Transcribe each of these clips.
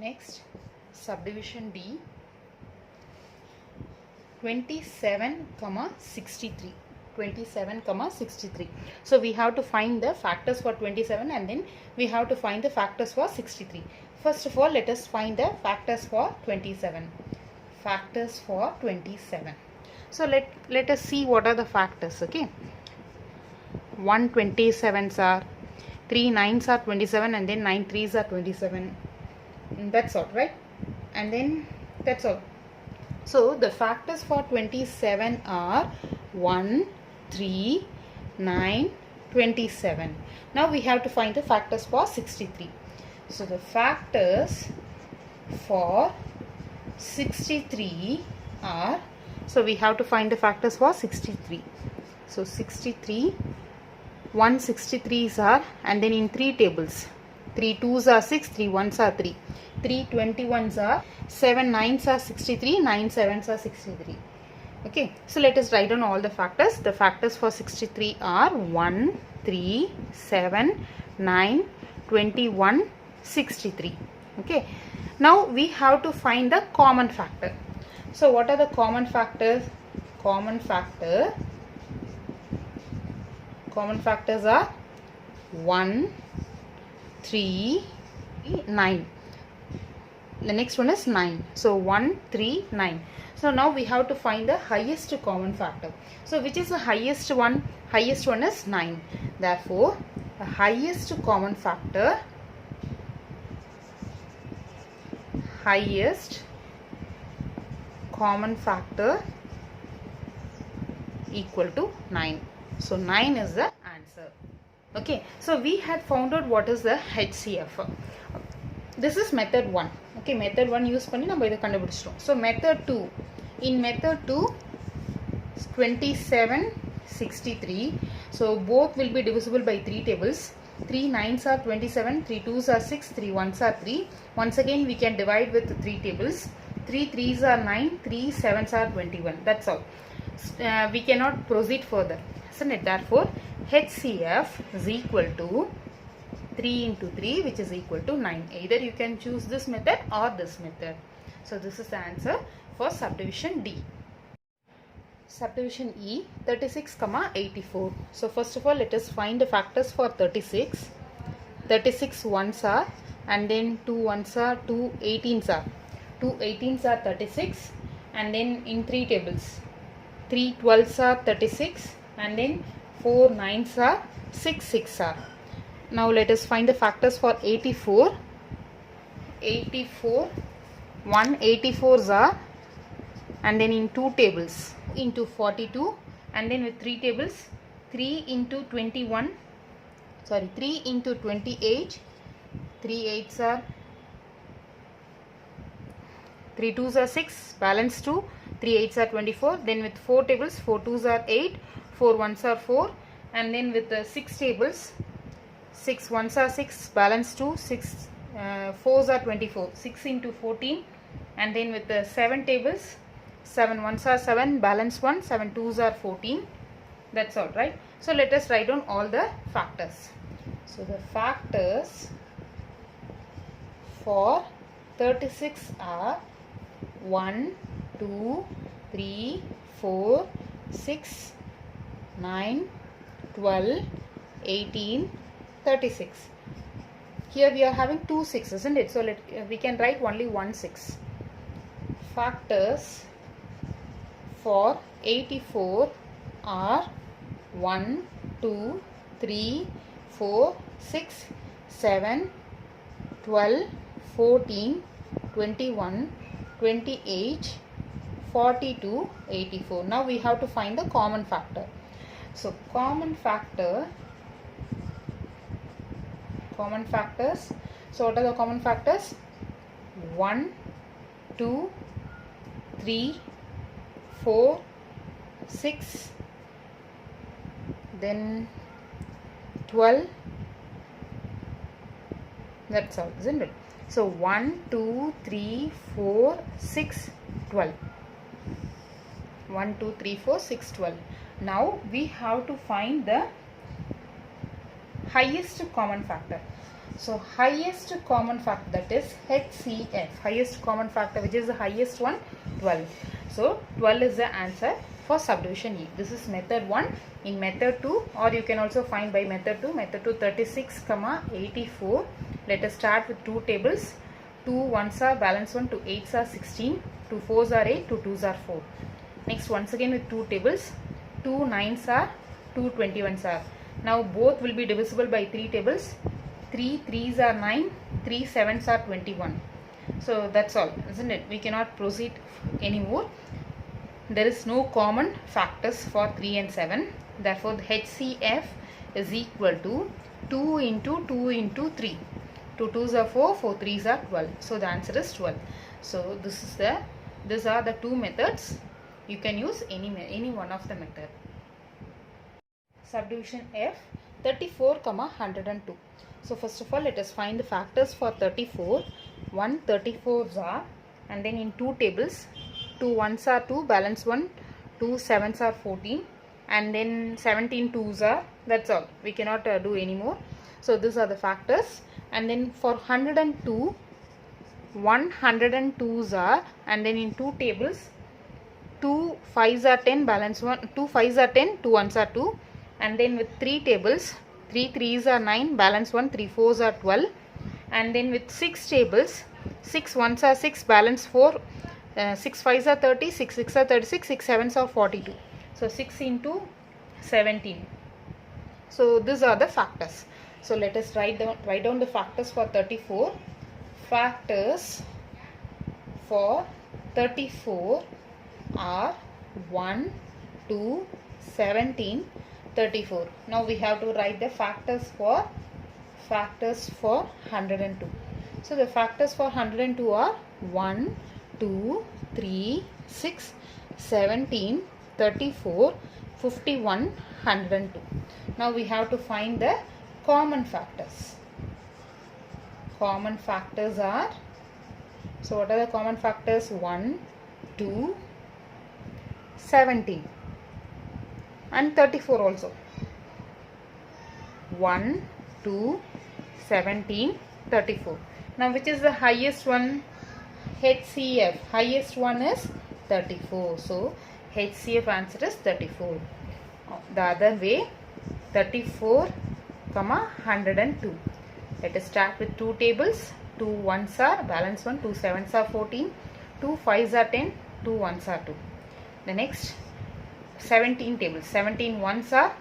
Next, subdivision D, 27, 63. 27, 63. So we have to find the factors for 27 and then we have to find the factors for 63. First of all, let us find the factors for 27. Factors for 27. So let us see what are the factors. Okay, 1 27s are, 3 9s are 27, and then 9 3s are 27. That's all, right? And then that's all. So the factors for 27 are 1 3 9 27. Now we have to find the factors for 63. So the factors for 63 are, so we have to find the factors for 63. So 63, 163s are, and then in 3 tables, 3 2s are 6, 3 1s are 3, 3 21s are, 7 9s are 63, 9 7s are 63. Okay, so let us write down all the factors. The factors for 63 are 1 3 7 9 21 63. Okay, now we have to find the common factor. So what are the common factors? Common factors are 1 3 9. The next one is 9. So 1 3 9. So now we have to find the highest common factor. So which is the highest one? Highest one is 9. Therefore the highest common factor, equal to 9. So 9 is the answer. Okay, so we had found out what is the HCF. This is method 1. Okay, method 1 use பண்ணி நம்ம இத கண்டுபிடிச்சிட்டோம். So method 2. In method 2, 27 63. So both will be divisible by 3 tables. 3 9s are 27, 3 2s are 6, 3 1s are 3. Once again we can divide with 3 tables. 3 3s are 9, 3 7s are 21. That's all. We cannot proceed further, isn't it? Therefore HCF is equal to 3 into 3, which is equal to 9. Either you can choose this method or this method. So this is the answer for subdivision D. Subdivision E, 36, 84. So first of all, let us find the factors for 36. 36 ones are, and then 2 ones are, 2 18s are. 2 18s are 36, and then in 3 tables, 3 12s are 36, and then 4 9s are, 6 6 are. Now let us find the factors for 84. 84, 1 84s are, and then in 2 tables into 42, and then with 3 tables, 3 into 21, sorry, 3 into 28, 3 8s are, 3 2s are 6, balance 2, 3 8s are 24, then with 4 tables, 4 2s are 8, 4 1s are 4, and then with the 6 tables, 6 1s are 6, balance 2, 6 4s are 24, 6 into 14, and then with the 7 tables, 7 1s are 7, balance 1, 7 2s are 14. That's all, right? So let us write down all the factors. So the factors for 36 are 1 2 3 4 6 9 12 18 36. Here we are having 2 6, isn't it? So we can write only 1 6. Factors for 84 are 1 2 3 4 6 7 12 14 21 28 42 84. Now we have to find the common factor. So common factors. So what are the common factors? 1 2 3 4 6, then 12. That's all, isn't it? So 1 2 3 4 6 12. 1 2 3 4 6 12. Now we have to find the highest common factor. So highest common factor, that is HCF, highest common factor, which is the highest one, 12. So 12 is the answer for subdivision E. This is method 1. In method 2, or you can also find by method 2, 36, 84. Let us start with two tables. 2 1s are balance 1, 2 8s are 16, 2 4s are 8, 2 2s are 4. Next, once again with two tables, 2 9s are, 2 21s are. Now both will be divisible by 3 tables. 3 3s are 9, 3 7s are 21. So that's all, isn't it? We cannot proceed anymore. There is no common factors for 3 and 7. Therefore, the HCF is equal to 2 into 2 into 3. 2 2s are 4, 4 3s are 12. So the answer is 12. So these are the two methods. You can use any one of the method. Subdivision F, 34, 102. So first of all, let us find the factors for 34. 1 34s are, and then in two tables, 2 1s are 2, balance 1, 2 7s are 14, and then 17 2s are, that's all. We cannot do any more. So these are the factors. And then for 102, 102s are, and then in two tables, 2 5s are 10, balance 1, 2 5s are 10, 2 1s are 2, and then with three tables, 3 3s are 9, balance 1, 3 4s are 12, and then with 6 tables, 6 1s are 6, balance 4, 6 5s are 30, 6 6 are 36, 6 7s are 42. So 6 into 17. So these are the factors. So let us write down the factors for 34. Factors for 34 are 1, 2, 17, 34. Now we have to write the factors for 102. So the factors for 102 are 1, 2, 3, 6, 17, 34, 51, 102. Now we have to find the common factors. Common factors are, so what are the common factors? 1, 2, 17 and 34 also. 1, 2, 17, 34. Now which is the highest one? HCF. Highest one is 34. So HCF answer is 34. The other way, 34, 102. Let us start with two tables. 2 1s are, balance 1, 2 7s are 14, 2 5s are 10, 2 1s are 2. The next 17 tables. 17 1s are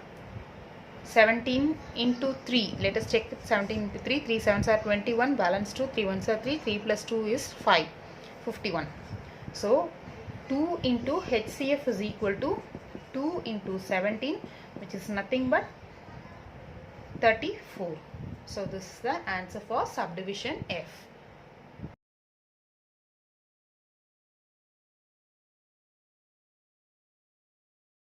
17 into 3. Let us check with 17 into 3. 3 7s are 21, balance 2, 3 1s are 3, 3 plus 2 is 5, 51. So 2 into HCF is equal to 2 into 17, which is nothing but 34. So this is the answer for subdivision F.